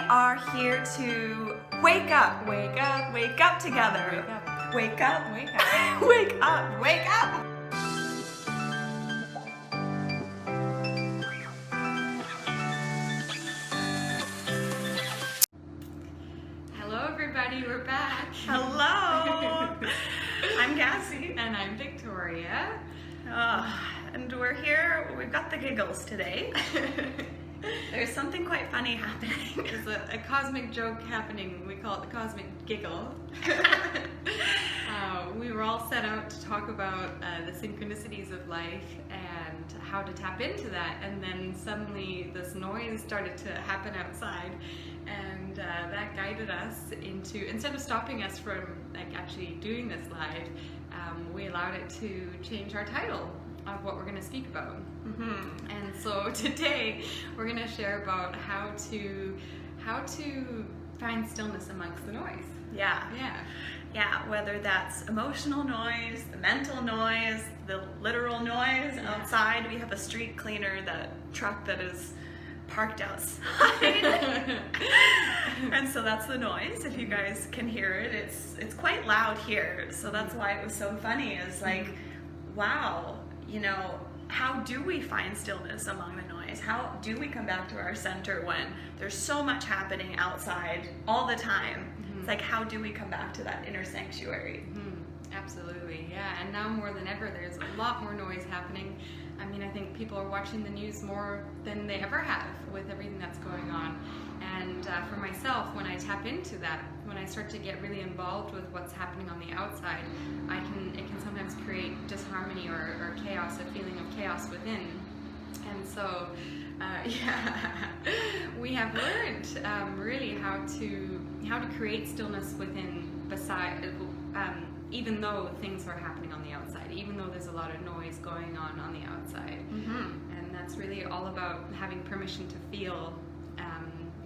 are here to wake up. Wake up. Wake up together. Wake up. Wake up. Wake up. Wake up. Wake up. Hello everybody, we're back. Hello. I'm Cassie. And I'm Victoria. And we're here. We've got the giggles today. There's something quite funny happening. There's a cosmic joke happening. We call it the cosmic giggle. We were all set out to talk about the synchronicities of life and how to tap into that, and then suddenly this noise started to happen outside, and that guided us into, instead of stopping us from actually doing this live, we allowed it to change our title of what we're going to speak about. Mm-hmm. And so today we're going to share about how to find stillness amongst the noise. Yeah. Whether that's emotional noise, the mental noise, the literal noise outside. We have a street cleaner, that truck that is parked outside. And so that's the noise. If you guys can hear it, it's quite loud here. So that's why it was so funny, is like, wow, how do we find stillness among the noise? How do we come back to our center when there's so much happening outside all the time? It's like, how do we come back to that inner sanctuary? Absolutely, yeah. And now more than ever, there's a lot more noise happening. I mean, I think people are watching the news more than they ever have with everything that's going on. And for myself, when I tap into that, when I start to get really involved with what's happening on the outside, it can sometimes create disharmony or chaos, a feeling of chaos within. And so, we have learned really how to create stillness within, even though things are happening on the outside, even though there's a lot of noise going on the outside. And that's really all about having permission to feel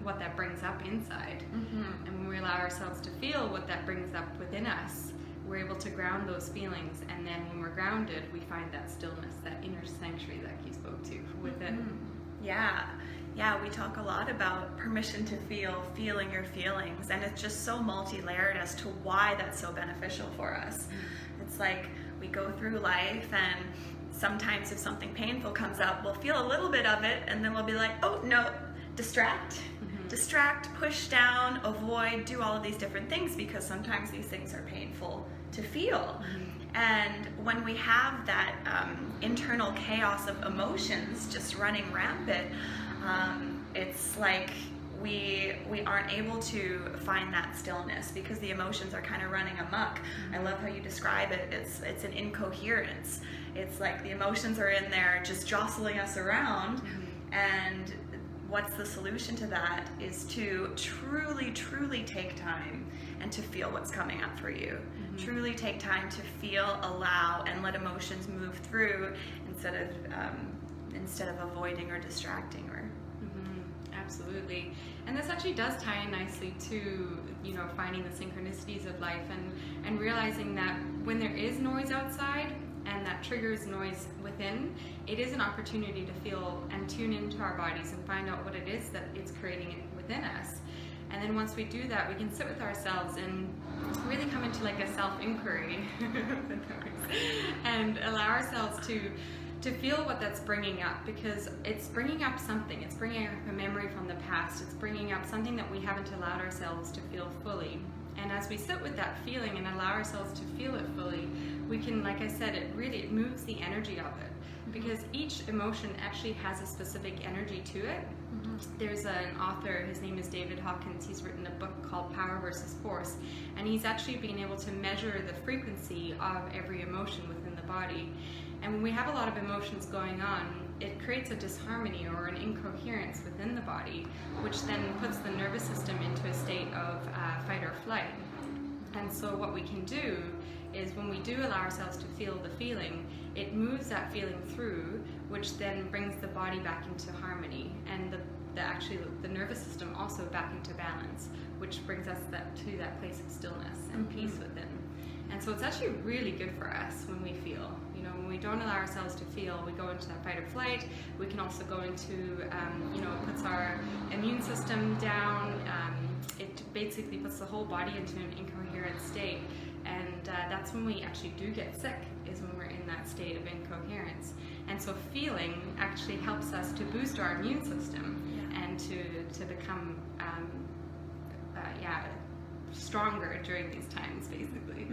what that brings up inside. And when we allow ourselves to feel what that brings up within us, we're able to ground those feelings, and then when we're grounded, we find that stillness, that inner sanctuary that you spoke to within. We talk a lot about permission to feel, feeling your feelings, and it's just so multi-layered as to why that's so beneficial for us. It's like we go through life, and sometimes if something painful comes up, we'll feel a little bit of it, and then we'll be like, oh no, distract, push down, avoid, do all of these different things, because sometimes these things are painful to feel. And when we have that internal chaos of emotions just running rampant, it's like we aren't able to find that stillness, because the emotions are kind of running amok. I love how you describe it. It's an incoherence. It's like the emotions are in there just jostling us around, and what's the solution to that is to truly take time and to feel what's coming up for you. Truly take time to feel, allow, and let emotions move through instead of avoiding or distracting. Absolutely. And this actually does tie in nicely to finding the synchronicities of life, and realizing that when there is noise outside and that triggers noise within, it is an opportunity to feel and tune into our bodies and find out what it is that it's creating within us. And then once we do that, we can sit with ourselves and really come into like a self-inquiry and allow ourselves to feel what that's bringing up, because it's bringing up something. It's bringing up a memory from the past. It's bringing up something that we haven't allowed ourselves to feel fully. And as we sit with that feeling and allow ourselves to feel it fully, we can, like I said, it moves the energy of it, because each emotion actually has a specific energy to it. There's an author, his name is David Hawkins. He's written a book called Power versus Force, and he's actually been able to measure the frequency of every emotion within the body. And when we have a lot of emotions going on, it creates a disharmony or an incoherence within the body, which then puts the nervous system into a state of fight or flight. And so what we can do is, when we do allow ourselves to feel the feeling, it moves that feeling through, which then brings the body back into harmony, and the nervous system also back into balance, which brings us to that place of stillness and peace within. And so it's actually really good for us when we feel. When we don't allow ourselves to feel, we go into that fight or flight. We can also go into, it puts our immune system down. basically puts the whole body into an incoherent state. And that's when we actually do get sick, is when we're in that state of incoherence. And so feeling actually helps us to boost our immune system and to become stronger during these times, basically.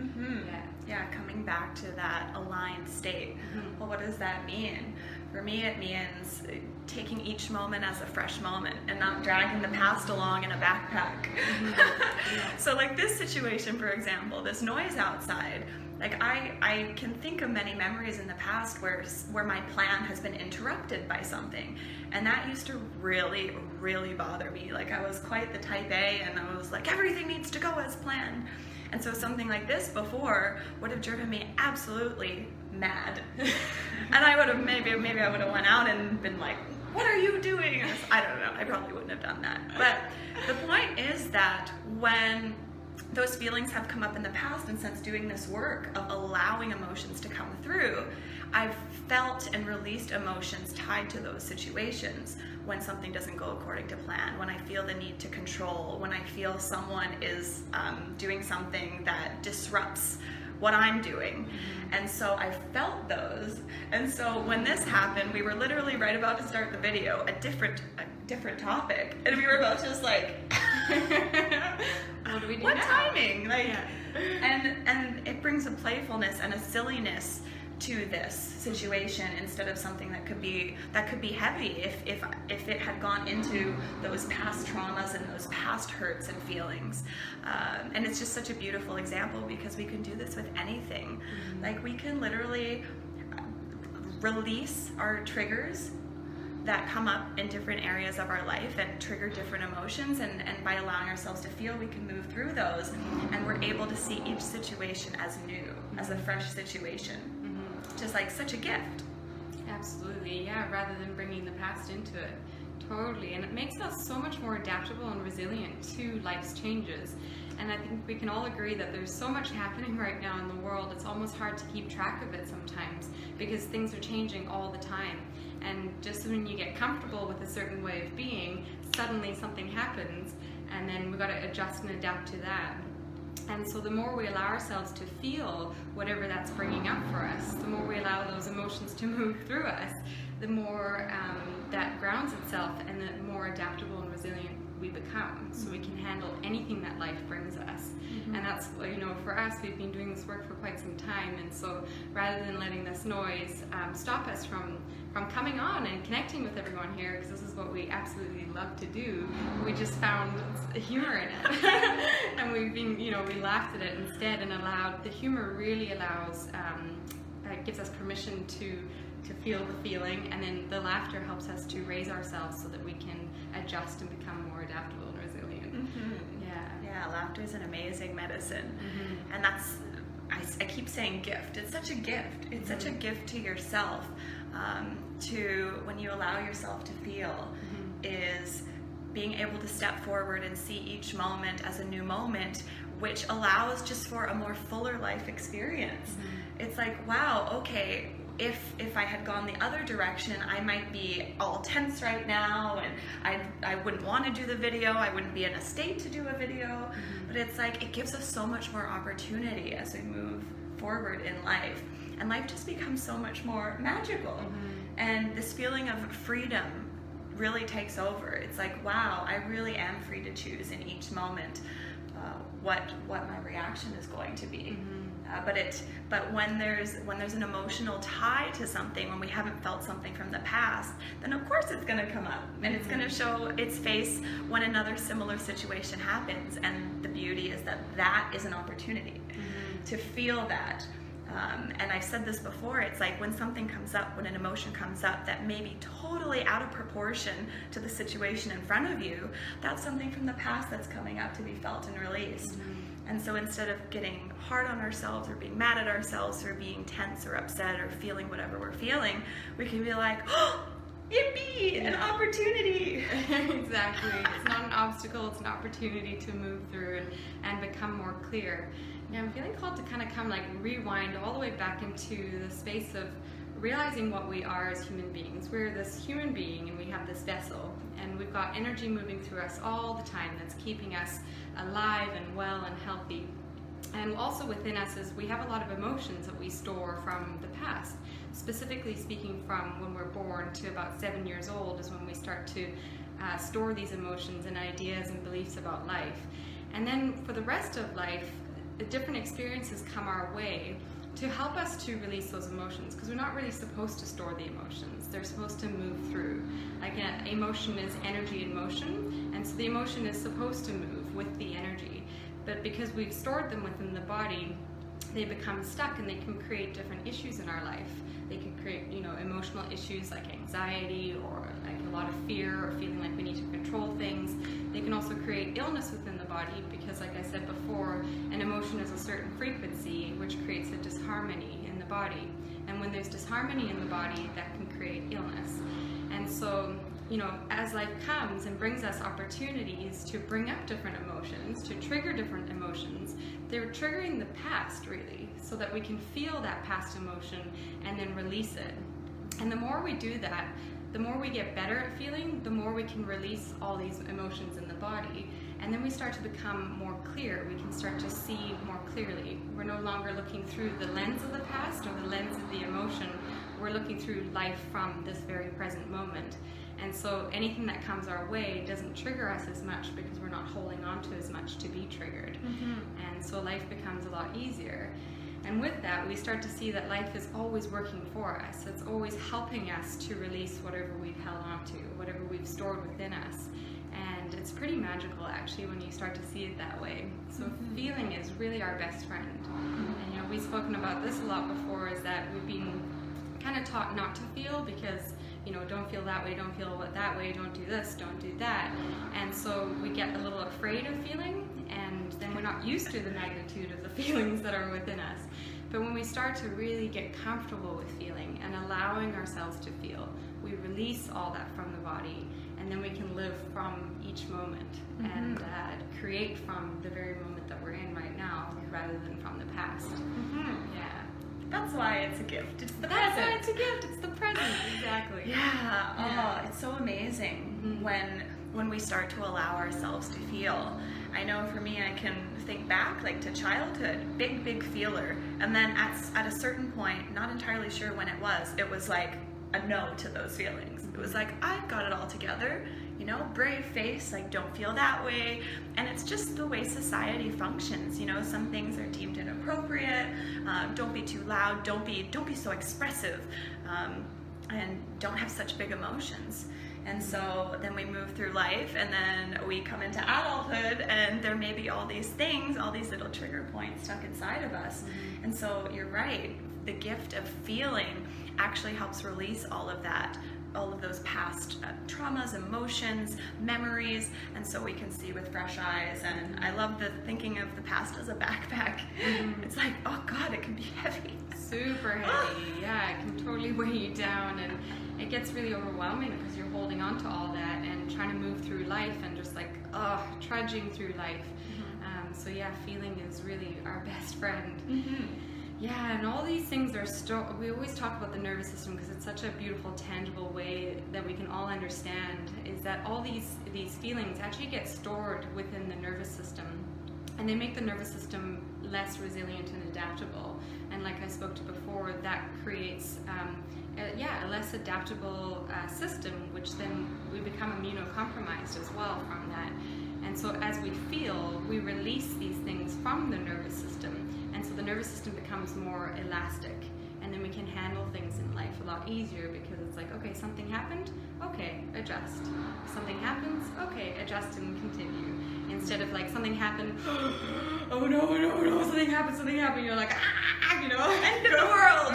Coming back to that aligned state. Well, what does that mean? For me, it means taking each moment as a fresh moment and not dragging the past along in a backpack. So like this situation, for example, this noise outside, like I can think of many memories in the past where my plan has been interrupted by something, and that used to really, really bother me. Like I was quite the type A, and I was like, everything needs to go as planned. And so something like this before would have driven me absolutely mad. And I would have maybe I would have went out and been like, what are you doing? I don't know, I probably wouldn't have done that. But the point is that when those feelings have come up in the past, and since doing this work of allowing emotions to come through, I've felt and released emotions tied to those situations. When something doesn't go according to plan, when I feel the need to control, when I feel someone is doing something that disrupts what I'm doing. And so I felt those. And so when this happened, we were literally right about to start the video, a different topic, and we were about to just like, what do we do what now? Timing? Like, and it brings a playfulness and a silliness to this situation, instead of something that could be heavy if it had gone into those past traumas and those past hurts and feelings. And it's just such a beautiful example, because we can do this with anything. Like we can literally release our triggers that come up in different areas of our life and trigger different emotions, and by allowing ourselves to feel, we can move through those, and we're able to see each situation as new, as a fresh situation. Just like such a gift. Absolutely, yeah, rather than bringing the past into it. Totally, and it makes us so much more adaptable and resilient to life's changes. And I think we can all agree that there's so much happening right now in the world, it's almost hard to keep track of it sometimes, because things are changing all the time. And just when you get comfortable with a certain way of being, suddenly something happens, and then we've got to adjust and adapt to that. And so the more we allow ourselves to feel whatever that's bringing up for us, the more we allow those emotions to move through us, the more that grounds itself, and the more adaptable and resilient we become, so we can handle anything that life brings us. And that's, for us, we've been doing this work for quite some time, and so rather than letting this noise stop us from coming on and connecting with everyone here, because this is what we absolutely love to do, we just found humor in it. And we've been, we laughed at it instead, and the humor really allows, gives us permission to feel the feeling, and then the laughter helps us to raise ourselves so that we can adjust and become more adaptable and resilient. Yeah, laughter is an amazing medicine. And that's, I keep saying gift. It's such a gift. It's such a gift to yourself, to when you allow yourself to feel, is being able to step forward and see each moment as a new moment, which allows just for a more fuller life experience. It's like, wow, okay, if I had gone the other direction, I might be all tense right now, and I wouldn't want to do the video, I wouldn't be in a state to do a video. But it's like, it gives us so much more opportunity as we move forward in life, and life just becomes so much more magical. And this feeling of freedom really takes over. It's like, wow, I really am free to choose in each moment what my reaction is going to be. But when there's an emotional tie to something, when we haven't felt something from the past, then of course it's going to come up, and it's going to show its face when another similar situation happens. And the beauty is that is an opportunity to feel that. And I've said this before, it's like when something comes up, when an emotion comes up that may be totally out of proportion to the situation in front of you, that's something from the past that's coming up to be felt and released. And so instead of getting hard on ourselves, or being mad at ourselves, or being tense or upset, or feeling whatever we're feeling, we can be like, oh, yippee, an opportunity. Exactly. It's not an obstacle, it's an opportunity to move through and become more clear. Now I'm feeling called to kind of rewind all the way back into the space of realizing what we are as human beings. We're this human being and we have this vessel, and we've got energy moving through us all the time that's keeping us alive and well and healthy. And also within us is we have a lot of emotions that we store from the past. Specifically speaking, from when we're born to about 7 years old is when we start to store these emotions and ideas and beliefs about life. And then for the rest of life, different experiences come our way to help us to release those emotions, because we're not really supposed to store the emotions. They're supposed to move through. Like emotion is energy in motion, and so the emotion is supposed to move with the energy. But because we've stored them within the body, they become stuck and they can create different issues in our life. They can create, emotional issues like anxiety or like a lot of fear or feeling like we need to control things. They can also create illness within the body because, like I said before, an emotion is a certain frequency which creates a disharmony in the body. And when there's disharmony in the body, that can create illness. And so, as life comes and brings us opportunities to bring up different emotions, to trigger different emotions, they're triggering the past, really, so that we can feel that past emotion and then release it. And the more we do that, the more we get better at feeling, the more we can release all these emotions in the body. And then we start to become more clear. We can start to see more clearly. We're no longer looking through the lens of the past or the lens of the emotion. We're looking through life from this very present moment. And so anything that comes our way doesn't trigger us as much because we're not holding on to as much to be triggered. And so life becomes a lot easier. And with that, we start to see that life is always working for us. It's always helping us to release whatever we've held on to, whatever we've stored within us. And it's pretty magical, actually, when you start to see it that way. So feeling is really our best friend. And we've spoken about this a lot before, is that we've been kind of taught not to feel because don't feel that way, don't feel that way, don't do this, don't do that. And so we get a little afraid of feeling, and then we're not used to the magnitude of the feelings that are within us. But when we start to really get comfortable with feeling and allowing ourselves to feel, we release all that from the body, and then we can live from each moment and create from the very moment that we're in right now rather than from the past. Yeah. That's why it's a gift. It's the That's present. why it's a gift. It's the present. Exactly. Yeah. Oh, it's so amazing when we start to allow ourselves to feel. I know for me, I can think back like to childhood, big feeler, and then at a certain point, not entirely sure when it was like a no to those feelings. It was like, I've got it all together, brave face, like don't feel that way. And it's just the way society functions. Some things are deemed inappropriate. Don't be too loud. Don't be so expressive, and don't have such big emotions. And so then we move through life, and then we come into adulthood, and there may be all these things, all these little trigger points stuck inside of us. And so you're right, the gift of feeling actually helps release all of that, all of those past traumas, emotions, memories, and so we can see with fresh eyes. And I love the thinking of the past as a backpack. It's like, oh God, it can be heavy. Super heavy. Yeah, it can totally weigh you down, and it gets really overwhelming because you're holding on to all that and trying to move through life and just like, trudging through life. So yeah, feeling is really our best friend. Yeah, and all these things are we always talk about the nervous system because it's such a beautiful, tangible way that we can all understand, is that all these feelings actually get stored within the nervous system, and they make the nervous system less resilient and adaptable. And like I spoke to before, that creates a less adaptable system, which then we become immunocompromised as well from that. And so as we feel, we release these things from the nervous system. And so the nervous system becomes more elastic. And then we can handle things in life a lot easier because it's like, okay, something happened, okay, adjust. Something happens, okay, adjust and continue. Instead of like something happened, oh no, something happened, you're like, end of the world,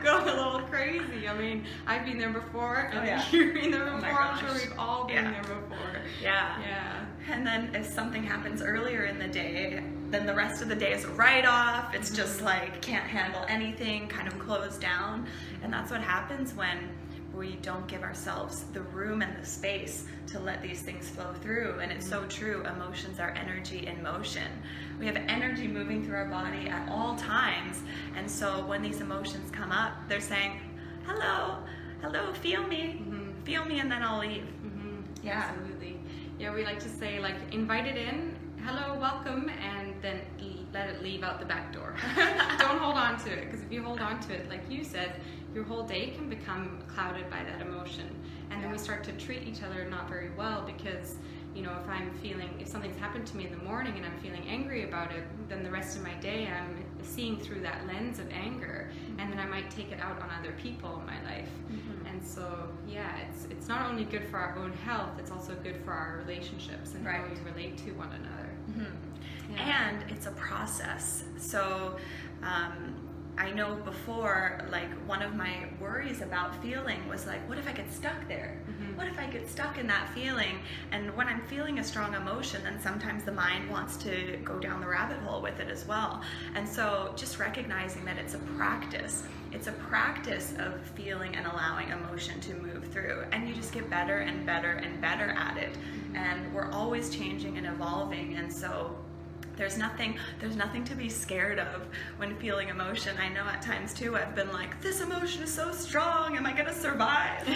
go a little crazy. I mean, I've been there before, and you've been there before. I'm sure we've all been there before. Yeah. And then if something happens earlier in the day, then the rest of the day is a write-off. It's just like, can't handle anything, kind of closed down. And that's what happens when we don't give ourselves the room and the space to let these things flow through. And it's so true, emotions are energy in motion. We have energy moving through our body at all times. And so when these emotions come up, they're saying, hello, feel me, and then I'll leave. Yeah. Absolutely. Yeah, we like to say, like, invite it in, hello, welcome, and then let it leave out the back door. Don't hold on to it, because if you hold on to it, like you said, your whole day can become clouded by that emotion. And then we start to treat each other not very well, because, you know, if something's happened to me in the morning and I'm feeling angry about it, then the rest of my day I'm seeing through that lens of anger, and then I might take it out on other people in my life. And so, yeah, it's not only good for our own health, it's also good for our relationships and how we relate to one another. And it's a process. So I know before, like, one of my worries about feeling was like, what if I get stuck there? What if I get stuck in that feeling? And when I'm feeling a strong emotion, then sometimes the mind wants to go down the rabbit hole with it as well. And so just recognizing that it's a practice. It's a practice of feeling and allowing emotion to move through. And you just get better and better and better at it. And we're always changing and evolving. And so there's nothing to be scared of when feeling emotion. I know at times too I've been like, this emotion is so strong, am I gonna survive?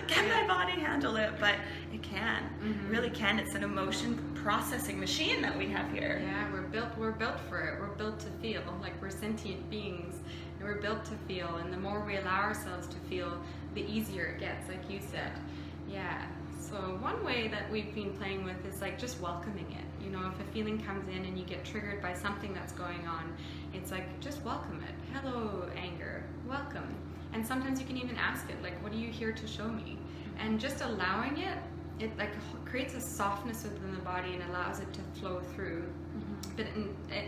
Can my body handle it? But it can. It really can. It's an emotion processing machine that we have here. Yeah, we're built for it. We're built to feel, like we're sentient beings, and we're built to feel, and the more we allow ourselves to feel, the easier it gets, like you said. Yeah. So one way that we've been playing with is like just welcoming it. You know, if a feeling comes in and you get triggered by something that's going on, it's like, just welcome it. Hello, anger, welcome. And sometimes you can even ask it, like, what are you here to show me? And just allowing it, it like creates a softness within the body and allows it to flow through. But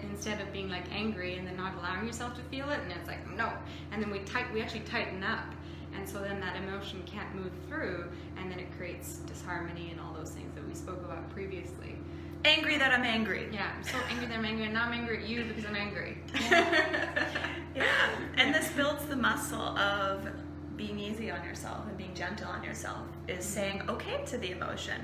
instead of being like angry and then not allowing yourself to feel it, and it's like, no. And then we actually tighten up. And so then that emotion can't move through, and then it creates disharmony and all those things that we spoke about previously. Angry that I'm angry. Yeah, I'm so angry that I'm angry, and now I'm angry at you because I'm angry. And this builds the muscle of being easy on yourself and being gentle on yourself, is saying okay to the emotion.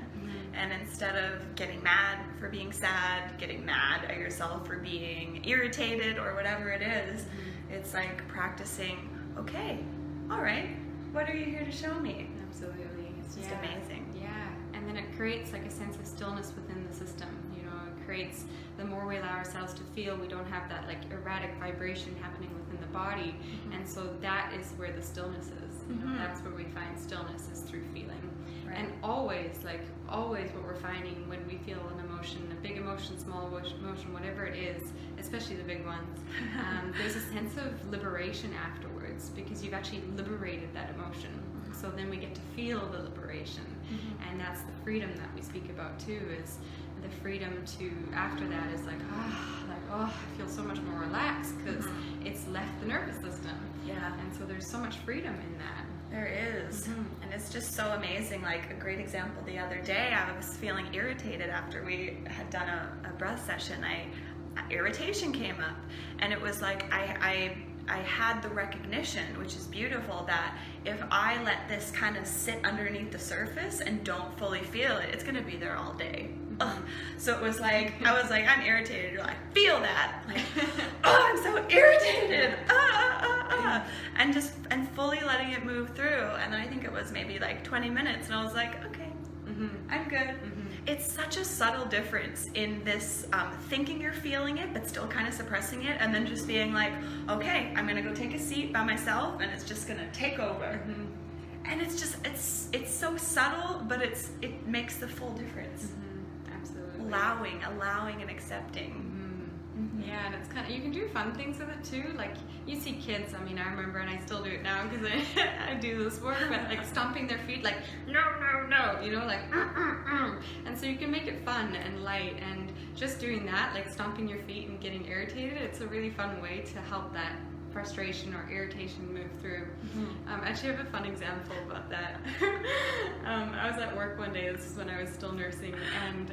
And instead of getting mad for being sad, getting mad at yourself for being irritated or whatever it is, it's like practicing, okay, all right, what are you here to show me? Absolutely. It's just amazing. Yeah, and then it creates like a sense of stillness within the system. You know, it creates, the more we allow ourselves to feel, we don't have that like erratic vibration happening within the body. And so that is where the stillness is. You know, that's where we find stillness, is through feeling. And always what we're finding when we feel an emotion, a big emotion, small emotion, whatever it is, especially the big ones, there's a sense of liberation afterwards, because you've actually liberated that emotion. So then we get to feel the liberation. And that's the freedom that we speak about too, is the freedom to, after that, is like, I feel so much more relaxed, because it's left the nervous system. Yeah. And so there's so much freedom in that. There is. And it's just so amazing. Like, a great example the other day, I was feeling irritated after we had done a breath session. Irritation came up, and it was like I had the recognition, which is beautiful, that if I let this kind of sit underneath the surface and don't fully feel it, it's going to be there all day. So it was like, I was like, I'm irritated. You're like, feel that. Like, I'm so irritated. And fully letting it move through. And then I think it was maybe like 20 minutes, and I was like, okay, I'm good. It's such a subtle difference in this thinking you're feeling it, but still kind of suppressing it, and then just being like, okay, I'm gonna go take a seat by myself, and it's just gonna take over. And it's just, it's so subtle, but it makes the full difference. Absolutely. Allowing and accepting. Yeah, and it's kind of, you can do fun things with it too. Like, you see kids, I mean, I remember, and I still do it now because I do this work, but like stomping their feet, like, no, you know, like, and so you can make it fun and light, and just doing that, like stomping your feet and getting irritated, it's a really fun way to help that frustration or irritation move through. I actually have a fun example about that. I was at work one day, this is when I was still nursing, and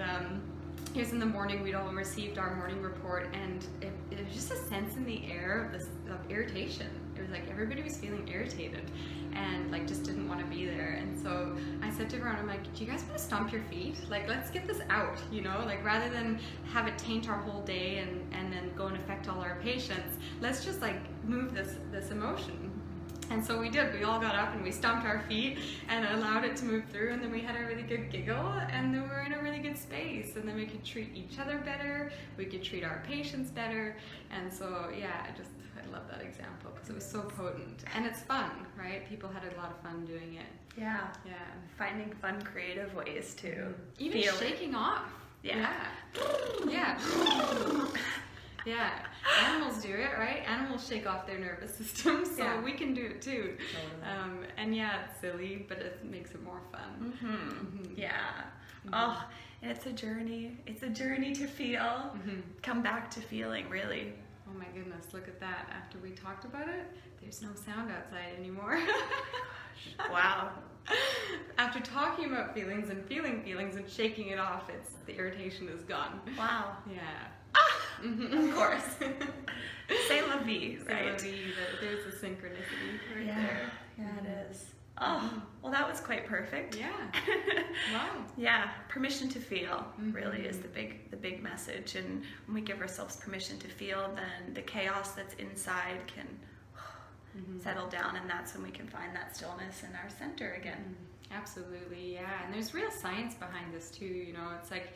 it was in the morning, we'd all received our morning report, and it was just a sense in the air of irritation. It was like everybody was feeling irritated and like just didn't want to be there. And so I said to everyone, I'm like, do you guys want to stomp your feet? Like, let's get this out, you know, like rather than have it taint our whole day and then go and affect all our patients, let's just like move this emotion. And so we did. We all got up and we stomped our feet and allowed it to move through, and then we had a really good giggle, and then we were in a really good space, and then we could treat each other better, we could treat our patients better. And so yeah, I love that example because it was so potent, and it's fun, right? People had a lot of fun doing it. Yeah. Yeah. Finding fun, creative ways to even feel shaking off. Yeah. Yeah. Yeah, animals do it, right? Animals shake off their nervous system, so we can do it too. Totally. And yeah, it's silly, but it makes it more fun. Yeah. Oh, and it's a journey. It's a journey to feel. Come back to feeling, really. Oh my goodness, look at that. After we talked about it, there's no sound outside anymore. Wow. After talking about feelings and feeling feelings and shaking it off, the irritation is gone. Wow. Yeah. Of course. C'est la vie, right? C'est la vie. There's a synchronicity right Yeah. there. Yeah, it is. Oh, well, that was quite perfect. Yeah. Wow. Yeah, permission to feel really is the big message. And when we give ourselves permission to feel, then the chaos that's inside can settle down, and that's when we can find that stillness in our center again. Absolutely, yeah. And there's real science behind this too. You know, it's like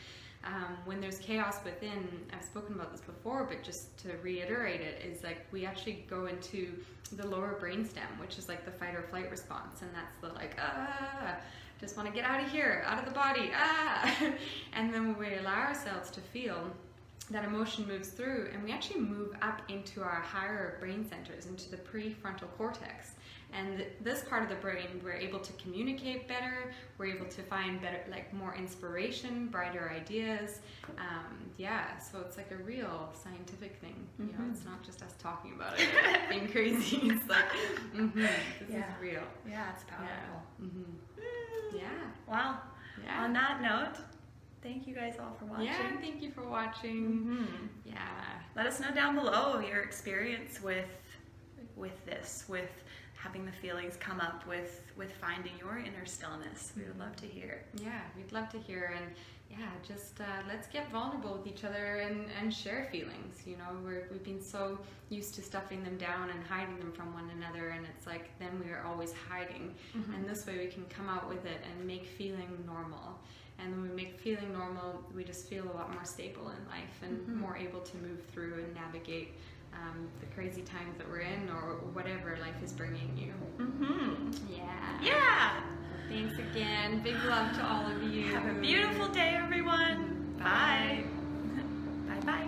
when there's chaos within, I've spoken about this before, but just to reiterate it, is like we actually go into the lower brainstem, which is like the fight or flight response, and that's the like, just want to get out of here, out of the body, and then when we allow ourselves to feel, that emotion moves through, and we actually move up into our higher brain centers, into the prefrontal cortex. And this part of the brain, we're able to communicate better, we're able to find better, like more inspiration, brighter ideas. Yeah, so it's like a real scientific thing. You know, it's not just us talking about it, being crazy. It's like, this is real. Yeah, it's powerful. Yeah. Wow. Yeah. On that note, thank you guys all for watching. Yeah, thank you for watching. Yeah. Let us know down below your experience with this, with having the feelings come up, with finding your inner stillness. We would love to hear. Yeah, we'd love to hear, and yeah, just let's get vulnerable with each other and share feelings. You know, we've been so used to stuffing them down and hiding them from one another, and it's like then we are always hiding. And this way we can come out with it and make feeling normal. And when we make feeling normal, we just feel a lot more stable in life and more able to move through and navigate the crazy times that we're in, or whatever life is bringing you. Yeah. Yeah. Thanks again. Big love to all of you. Have a beautiful day, everyone. Bye. Bye-bye.